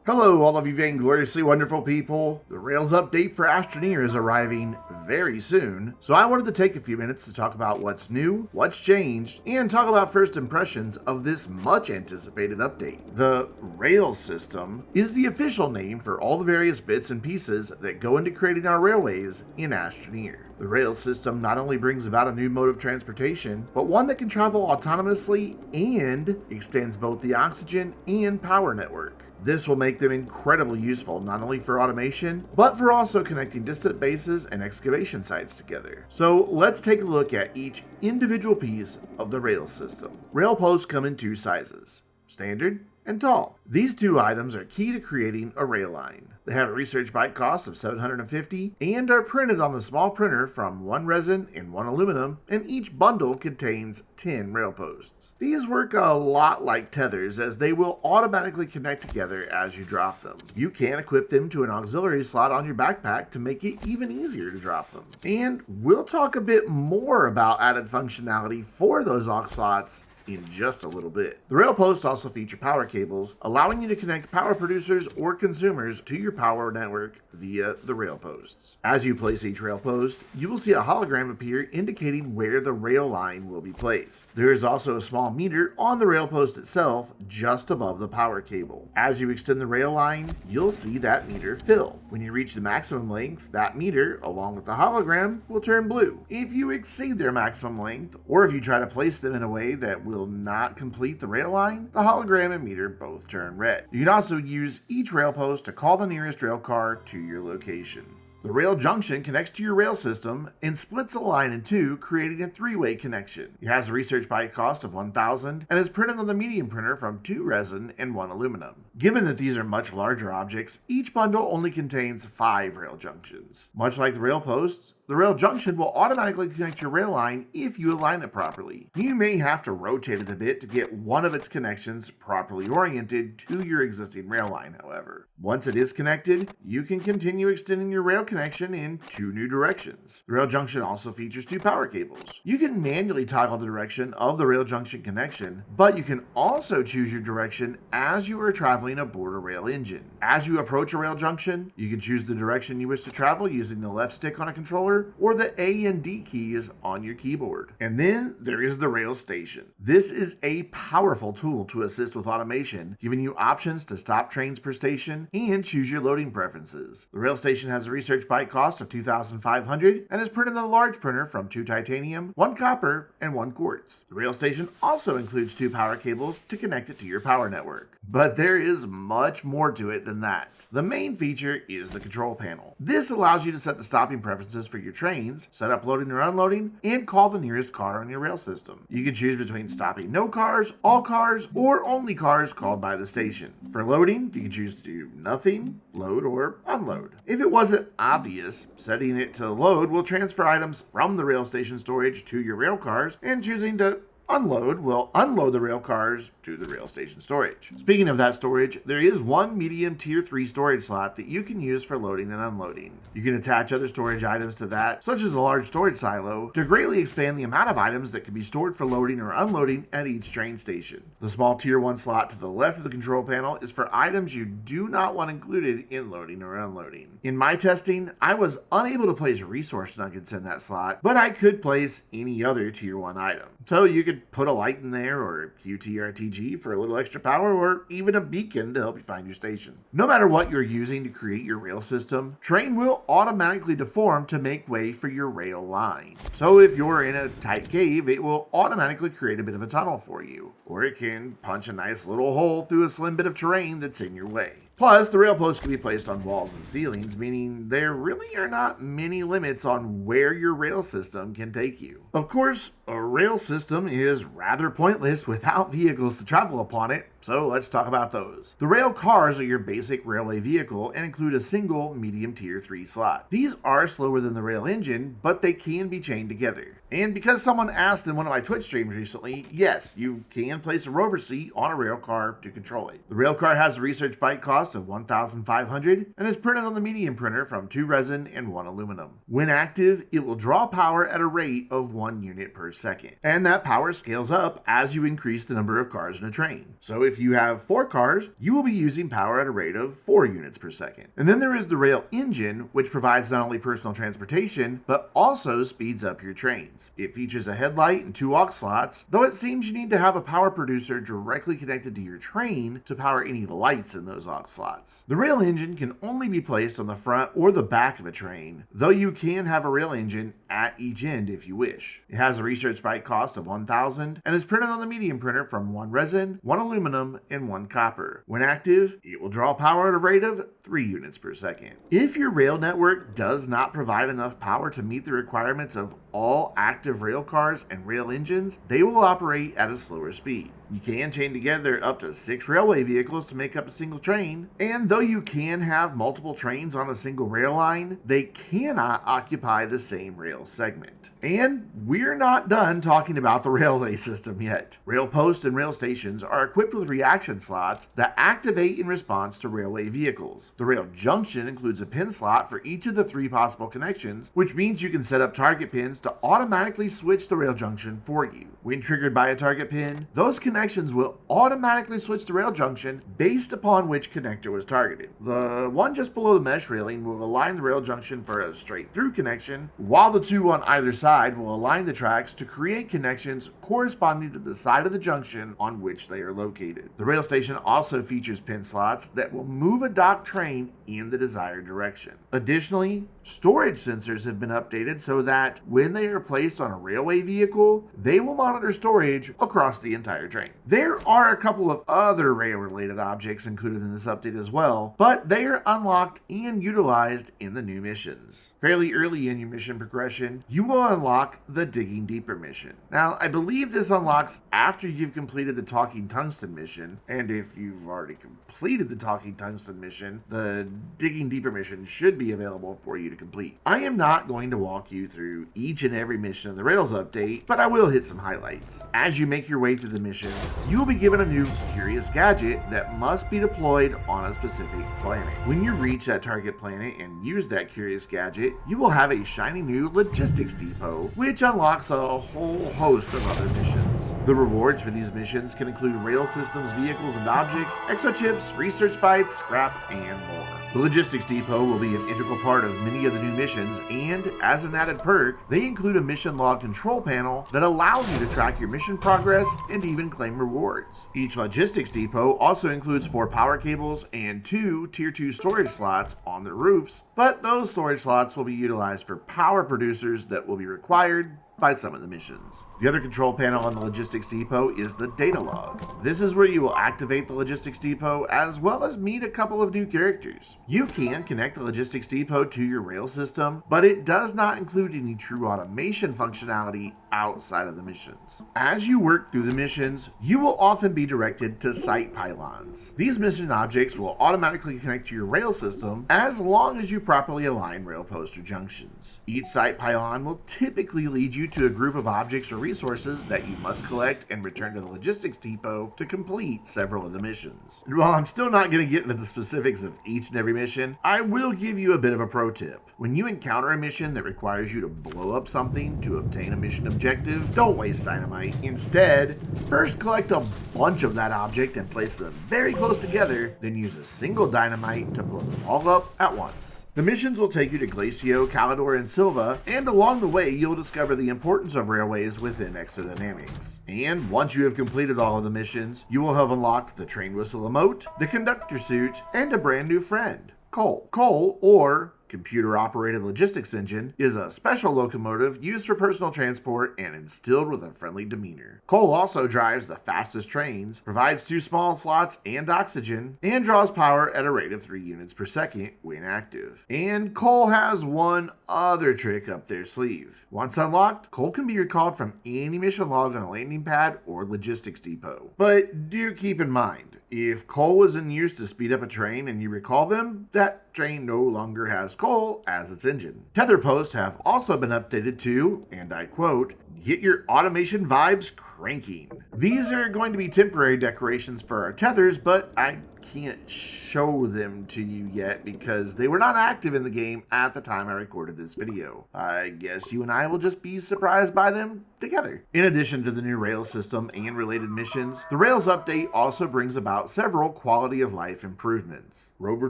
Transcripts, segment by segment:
Hello, all of you vaingloriously wonderful people. The Rails update for Astroneer is arriving very soon, so I wanted to take a few minutes to talk about what's new, what's changed, and talk about first impressions of this much anticipated update. The Rails system is the official name for all the various bits and pieces that go into creating our railways in Astroneer. The Rails system not only brings about a new mode of transportation, but one that can travel autonomously and extends both the oxygen and power network. This will make them incredibly useful not only for automation, but for also connecting distant bases and excavation sites together. So let's take a look at each individual piece of the Rails system. Rail posts come in two sizes, standard and tall. These two items are key to creating a rail line. They have a research byte cost of 750 and are printed on the small printer from one resin and one aluminum, and each bundle contains 10 rail posts. These work a lot like tethers as they will automatically connect together as you drop them. You can equip them to an auxiliary slot on your backpack to make it even easier to drop them. And we'll talk a bit more about added functionality for those aux slots in just a little bit. The rail posts also feature power cables, allowing you to connect power producers or consumers to your power network via the rail posts. As you place each rail post, you will see a hologram appear indicating where the rail line will be placed. There is also a small meter on the rail post itself just above the power cable. As you extend the rail line, you'll see that meter fill. When you reach the maximum length, that meter, along with the hologram, will turn blue. If you exceed their maximum length, or if you try to place them in a way that will not complete the rail line, the hologram and meter both turn red. You can also use each rail post to call the nearest rail car to your location. The rail junction connects to your rail system and splits the line in two, creating a three-way connection. It has a research byte cost of 1,000 and is printed on the medium printer from 2 resin and 1 aluminum. Given that these are much larger objects, each bundle only contains 5 rail junctions. Much like the rail posts, the rail junction will automatically connect your rail line if you align it properly. You may have to rotate it a bit to get one of its connections properly oriented to your existing rail line, however. Once it is connected, you can continue extending your rail connection in 2 new directions. The rail junction also features 2 power cables. You can manually toggle the direction of the rail junction connection, but you can also choose your direction as you are traveling aboard a rail engine. As you approach a rail junction, you can choose the direction you wish to travel using the left stick on a controller or the A and D keys on your keyboard. And then there is the rail station. This is a powerful tool to assist with automation, giving you options to stop trains per station and choose your loading preferences. The rail station has a research byte cost of 2,500 and is printed on a large printer from 2 titanium, 1 copper, and 1 quartz. The rail station also includes 2 power cables to connect it to your power network. But there is much more to it than that. The main feature is the control panel. This allows you to set the stopping preferences for your trains, set up loading or unloading, and call the nearest car on your rail system. You can choose between stopping no cars, all cars, or only cars called by the station. For loading, you can choose to do nothing, load, or unload. If it wasn't obvious, setting it to load will transfer items from the rail station storage to your rail cars, and choosing to unload will unload the rail cars to the rail station storage. Speaking of that storage, there is one medium tier 3 storage slot that you can use for loading and unloading. You can attach other storage items to that, such as a large storage silo, to greatly expand the amount of items that can be stored for loading or unloading at each train station. The small tier 1 slot to the left of the control panel is for items you do not want included in loading or unloading. In my testing, I was unable to place resource nuggets in that slot, but I could place any other tier 1 item. So you could put a light in there, or a QTRTG for a little extra power, or even a beacon to help you find your station. No matter what you're using to create your rail system, terrain will automatically deform to make way for your rail line. So if you're in a tight cave, it will automatically create a bit of a tunnel for you, or it can punch a nice little hole through a slim bit of terrain that's in your way. Plus, the rail posts can be placed on walls and ceilings, meaning there really are not many limits on where your rail system can take you. Of course, a rail system is rather pointless without vehicles to travel upon it, so let's talk about those. The rail cars are your basic railway vehicle and include a single medium tier 3 slot. These are slower than the rail engine, but they can be chained together. And because someone asked in one of my Twitch streams recently, yes, you can place a rover seat on a rail car to control it. The rail car has a research byte cost of 1,500 and is printed on the medium printer from 2 resin and 1 aluminum. When active, it will draw power at a rate of 1 unit per second. And that power scales up as you increase the number of cars in a train. So if you have 4 cars, you will be using power at a rate of 4 units per second. And then there is the rail engine, which provides not only personal transportation, but also speeds up your trains. It features a headlight and 2 aux slots, though it seems you need to have a power producer directly connected to your train to power any lights in those aux slots. The rail engine can only be placed on the front or the back of a train, though you can have a rail engine at each end if you wish. It has a research byte cost of 1,000 and is printed on the medium printer from 1 resin, 1 aluminum, and 1 copper. When active, it will draw power at a rate of 3 units per second. If your rail network does not provide enough power to meet the requirements of all active rail cars and rail engines, they will operate at a slower speed. You can chain together up to 6 railway vehicles to make up a single train, and though you can have multiple trains on a single rail line, they cannot occupy the same rail segment. And we're not done talking about the railway system yet. Rail posts and rail stations are equipped with reaction slots that activate in response to railway vehicles. The rail junction includes a pin slot for each of the 3 possible connections, which means you can set up target pins to automatically switch the rail junction for you. When triggered by a target pin, those connections will automatically switch the rail junction based upon which connector was targeted. The one just below the mesh railing will align the rail junction for a straight through connection, while the 2 on either side will align the tracks to create connections corresponding to the side of the junction on which they are located. The rail station also features pin slots that will move a docked train in the desired direction. Additionally, storage sensors have been updated so that when they are placed on a railway vehicle, they will monitor storage across the entire train. There are a couple of other rail-related objects included in this update as well, but they are unlocked and utilized in the new missions. Fairly early in your mission progression, you will unlock the Digging Deeper mission. Now, I believe this unlocks after you've completed the Talking Tungsten mission, and if you've already completed the Talking Tungsten mission, the Digging Deeper mission should be available for you to complete. I am not going to walk you through each and every mission of the Rails update, but I will hit some highlights. As you make your way through the missions, you will be given a new curious gadget that must be deployed on a specific planet. When you reach that target planet and use that curious gadget, you will have a shiny new logistics depot, which unlocks a whole host of other missions. The rewards for these missions can include rail systems, vehicles and objects, exochips, research bytes, scrap, and more. The Logistics Depot will be an integral part of many of the new missions, and as an added perk, they include a mission log control panel that allows you to track your mission progress and even claim rewards. Each Logistics Depot also includes 4 power cables and 2 Tier 2 storage slots on the roofs, but those storage slots will be utilized for power producers that will be required by some of the missions. The other control panel on the Logistics Depot is the data log. This is where you will activate the Logistics Depot as well as meet a couple of new characters. You can connect the Logistics Depot to your rail system, but it does not include any true automation functionality outside of the missions. As you work through the missions, you will often be directed to Site Pylons. These mission objects will automatically connect to your rail system as long as you properly align rail posts or junctions. Each Site Pylon will typically lead you to a group of objects or resources that you must collect and return to the Logistics Depot to complete several of the missions. And while I'm still not going to get into the specifics of each and every mission, I will give you a bit of a pro tip. When you encounter a mission that requires you to blow up something to obtain a mission objective, don't waste dynamite. Instead, first collect a bunch of that object and place them very close together, then use a single dynamite to blow them all up at once. The missions will take you to Glacio, Calidor, and Silva, and along the way you'll discover the importance of railways within exodynamics. And once you have completed all of the missions, you will have unlocked the train whistle emote, the conductor suit, and a brand new friend, C.O.L.E. C.O.L.E, or Computer-Operated Logistics Engine, is a special locomotive used for personal transport and instilled with a friendly demeanor. C.O.L.E also drives the fastest trains, provides 2 small slots and oxygen, and draws power at a rate of 3 units per second when active. And C.O.L.E has one other trick up their sleeve. Once unlocked, C.O.L.E can be recalled from any mission log on a landing pad or logistics depot. But do keep in mind, if C.O.L.E is in use to speed up a train and you recall them, that train no longer has C.O.L.E as its engine. Tether posts have also been updated to, and I quote, get your automation vibes cranking. These are going to be temporary decorations for our tethers, but I can't show them to you yet because they were not active in the game at the time I recorded this video. I guess you and I will just be surprised by them together. In addition to the new Rails system and related missions, the Rails update also brings about several quality of life improvements. Rover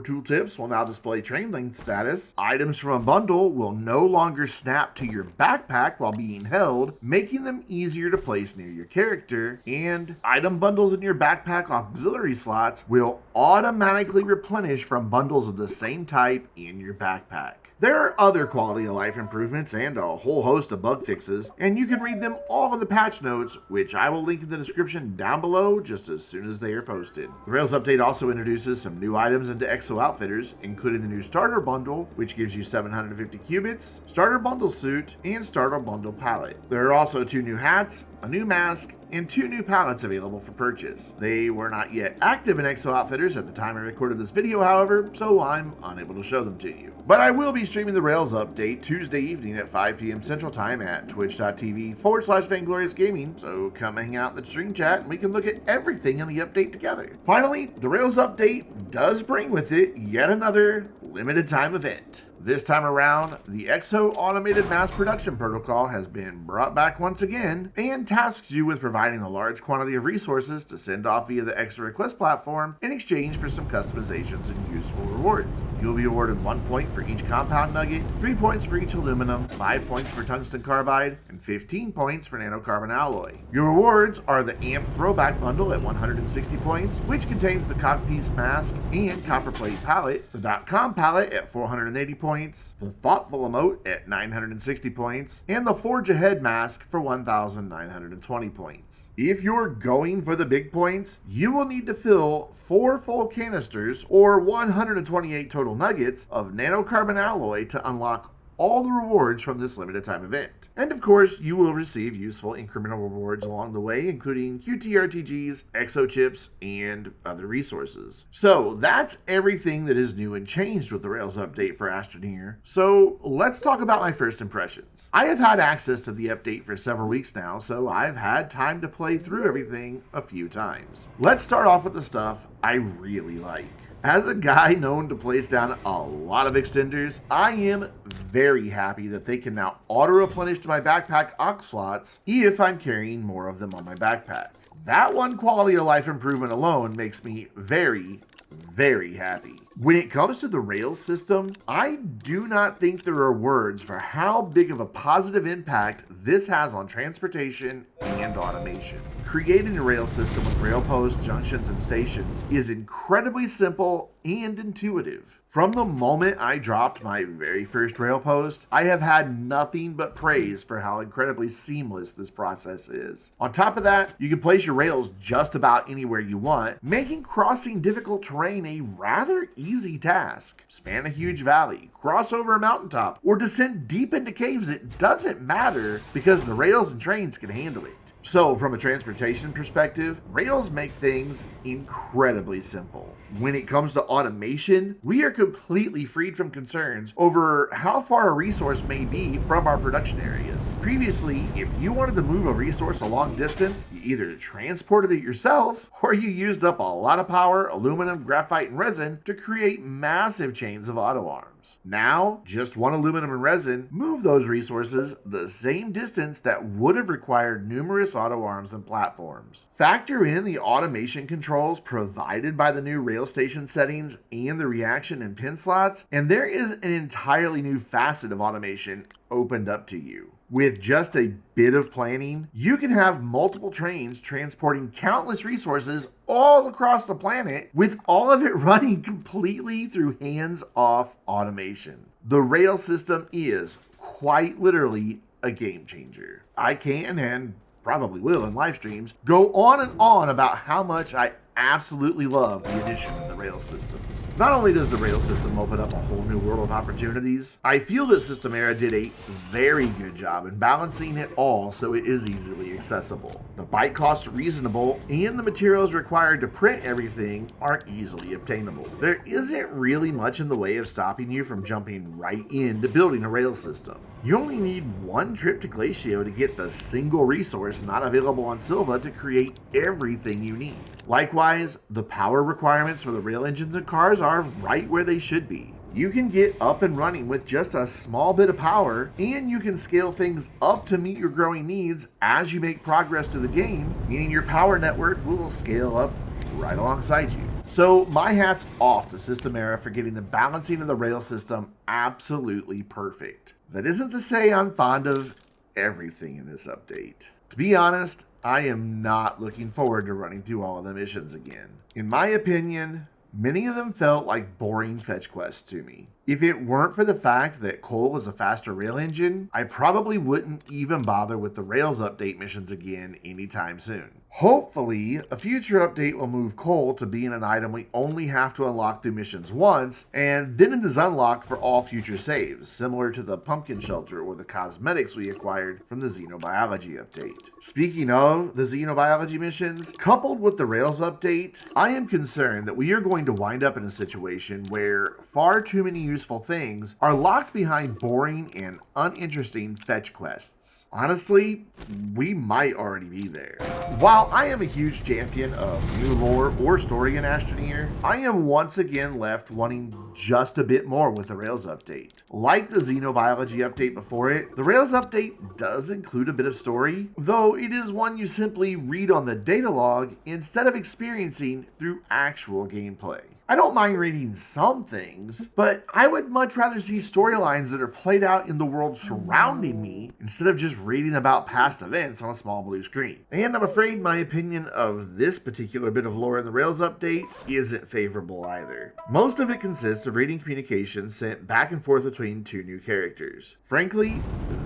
tooltips will now display train length status. Items from a bundle will no longer snap to your backpack while being held, making them easier to place near your character. And item bundles in your backpack auxiliary slots will automatically replenish from bundles of the same type in your backpack. There are other quality of life improvements and a whole host of bug fixes, and you can read them all in the patch notes, which I will link in the description down below just as soon as they are posted. The Rails update also introduces some new items into EXO Outfitters, including the new Starter Bundle, which gives you 750 qubits, Starter Bundle Suit, and Starter Bundle Palette. There are also 2 new hats, a new mask, and 2 new palettes available for purchase. They were not yet active in EXO Outfitters at the time I recorded this video, however, so I'm unable to show them to you. But I will be streaming the Rails update Tuesday evening at 5 p.m. Central Time at twitch.tv/Vainglorious Gaming, so come hang out in the stream chat and we can look at everything in the update together. Finally, the Rails update does bring with it yet another limited time event. This time around, the EXO Automated Mass Production Protocol has been brought back once again and tasks you with providing a large quantity of resources to send off via the EXO Request platform in exchange for some customizations and useful rewards. You'll be awarded 1 point for each compound nugget, 3 points for each aluminum, 5 points for tungsten carbide, and 15 points for nanocarbon alloy. Your rewards are the AAMP Throwback Bundle at 160 points, which contains the Cockpiece Mask and Copperplate Palette, the .com Palette at 480 points, the Thoughtful Emote at 960 points, and the Forge Ahead Mask for 1,920 points. If you're going for the big points, you will need to fill 4 full canisters or 128 total nuggets of nanocarbon alloy to unlock all the rewards from this limited time event. And of course, you will receive useful incremental rewards along the way, including QTRTGs, exo chips, and other resources. So that's everything that is new and changed with the Rails update for Astroneer. So let's talk about my first impressions. I have had access to the update for several weeks now, so I've had time to play through everything a few times. Let's start off with the stuff I really like. As a guy known to place down a lot of extenders, I am very happy that they can now auto-replenish to my backpack aux slots if I'm carrying more of them on my backpack. That one quality of life improvement alone makes me very, very happy. When it comes to the Rails system, I do not think there are words for how big of a positive impact this has on transportation and automation. Creating a Rails system with rail posts, junctions, and stations is incredibly simple and intuitive. From the moment I dropped my very first rail post, I have had nothing but praise for how incredibly seamless this process is. On top of that, you can place your rails just about anywhere you want, making crossing difficult terrain a rather easy task. Span a huge valley, cross over a mountaintop, or descend deep into caves, it doesn't matter because the rails and trains can handle it. So from a transportation perspective, Rails make things incredibly simple. When it comes to automation, we are completely freed from concerns over how far a resource may be from our production areas. Previously, if you wanted to move a resource a long distance, you either transported it yourself or you used up a lot of power, aluminum, graphite, and resin to create massive chains of auto arms. Now, just one aluminum and resin move those resources the same distance that would have required numerous auto arms and platforms. Factor in the automation controls provided by the new rail station settings and the reaction and pin slots, and there is an entirely new facet of automation opened up to you. With just a bit of planning, you can have multiple trains transporting countless resources all across the planet, with all of it running completely through hands-off automation. The rail system is quite literally a game changer. I can and probably will in live streams go on and on about how much I absolutely love the addition of the rail systems. Not only does the rail system open up a whole new world of opportunities, I feel that Systemera did a very good job in balancing it all so it is easily accessible. The byte costs are reasonable, and the materials required to print everything are easily obtainable. There isn't really much in the way of stopping you from jumping right into building a rail system. You only need one trip to Glacio to get the single resource not available on Silva to create everything you need. Likewise, the power requirements for the rail engines and cars are right where they should be. You can get up and running with just a small bit of power, and you can scale things up to meet your growing needs as you make progress through the game, meaning your power network will scale up right alongside you. So my hat's off to Systemera for getting the balancing of the rail system absolutely perfect. That isn't to say I'm fond of everything in this update. To be honest, I am not looking forward to running through all of the missions again. In my opinion, many of them felt like boring fetch quests to me. If it weren't for the fact that QoL is a faster rail engine, I probably wouldn't even bother with the Rails update missions again anytime soon. Hopefully, a future update will move QoL to being an item we only have to unlock through missions once, and then it is unlocked for all future saves, similar to the pumpkin shelter or the cosmetics we acquired from the xenobiology update. Speaking of the xenobiology missions, coupled with the Rails update, I am concerned that we are going to wind up in a situation where far too many useful things are locked behind boring and uninteresting fetch quests. Honestly, we might already be there. While I am a huge champion of new lore or story in Astroneer, I am once again left wanting just a bit more with the Rails update. Like the xenobiology update before it, the Rails update does include a bit of story, though it is one you simply read on the data log instead of experiencing through actual gameplay. I don't mind reading some things, but I would much rather see storylines that are played out in the world surrounding me instead of just reading about past events on a small blue screen. And I'm afraid my opinion of this particular bit of lore in the Rails update isn't favorable either. Most of it consists of reading communications sent back and forth between two new characters. Frankly,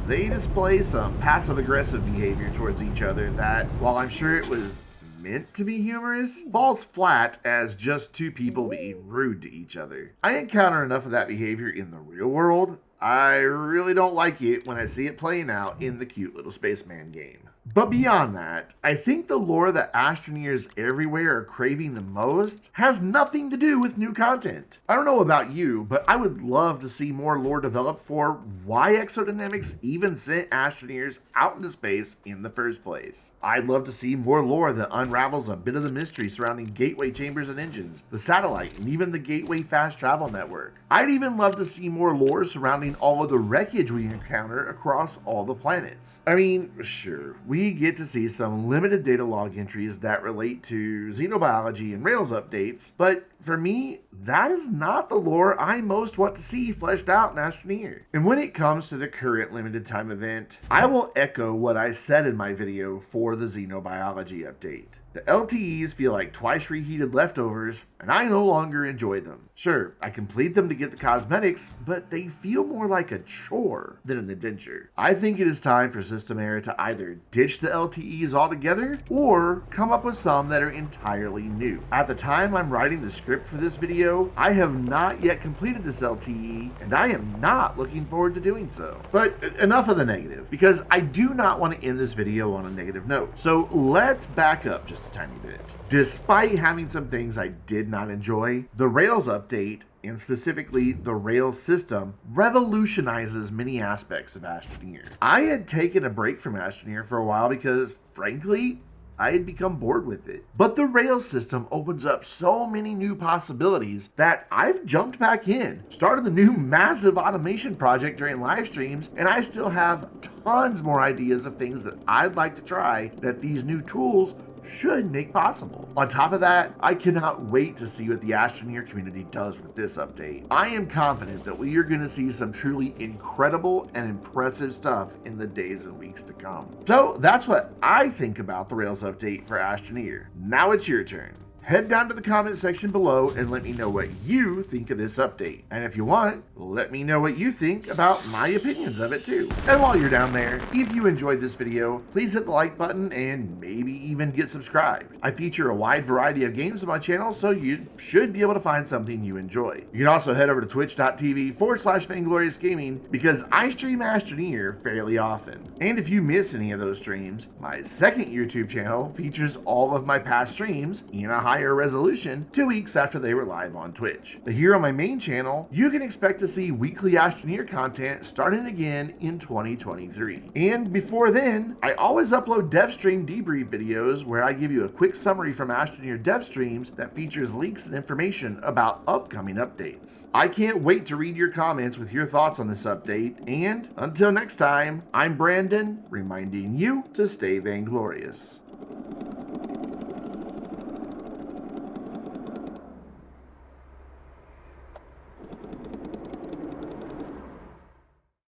they display some passive-aggressive behavior towards each other that, while I'm sure it was meant to be humorous, falls flat as just two people being rude to each other. I encounter enough of that behavior in the real world. I really don't like it when I see it playing out in the cute little spaceman game. But beyond that, I think the lore that Astroneers everywhere are craving the most has nothing to do with new content. I don't know about you, but I would love to see more lore developed for why Exodynamics even sent Astroneers out into space in the first place. I'd love to see more lore that unravels a bit of the mystery surrounding gateway chambers and engines, the satellite, and even the gateway fast travel network. I'd even love to see more lore surrounding all of the wreckage we encounter across all the planets. I mean, sure, we get to see some limited data log entries that relate to xenobiology and Rails updates, but for me, that is not the lore I most want to see fleshed out in Astroneer. And when it comes to the current limited time event, I will echo what I said in my video for the xenobiology update. The LTEs feel like twice reheated leftovers, and I no longer enjoy them. Sure, I complete them to get the cosmetics, but they feel more like a chore than an adventure. I think it is time for Systemera to either ditch the LTEs altogether, or come up with some that are entirely new. At the time I'm writing the script for this video, I have not yet completed this LTE, and I am not looking forward to doing so. But enough of the negative, because I do not want to end this video on a negative note. So let's back up just a tiny bit. Despite having some things I did not enjoy, the Rails update, and specifically the Rails system, revolutionizes many aspects of Astroneer. I had taken a break from Astroneer for a while because, frankly, I had become bored with it. But the Rails system opens up so many new possibilities that I've jumped back in, started a new massive automation project during live streams, and I still have tons more ideas of things that I'd like to try that these new tools should make possible. On top of that, I cannot wait to see what the Astroneer community does with this update. I am confident that we are going to see some truly incredible and impressive stuff in the days and weeks to come. So that's what I think about the Rails update for Astroneer. Now it's your turn. head down to the comment section below and let me know what you think of this update. And if you want, let me know what you think about my opinions of it too. And while you're down there, if you enjoyed this video, please hit the like button and maybe even get subscribed. I feature a wide variety of games on my channel, so you should be able to find something you enjoy. You can also head over to twitch.tv/Vainglorious Gaming because I stream Astroneer fairly often. And if you miss any of those streams, my second YouTube channel features all of my past streams in a higher resolution 2 weeks after they were live on Twitch. But here on my main channel, you can expect to see weekly Astroneer content starting again in 2023. And before then, I always upload dev stream debrief videos where I give you a quick summary from Astroneer dev streams that features leaks and information about upcoming updates. I can't wait to read your comments with your thoughts on this update, and until next time, I'm Brandon, reminding you to stay vainglorious.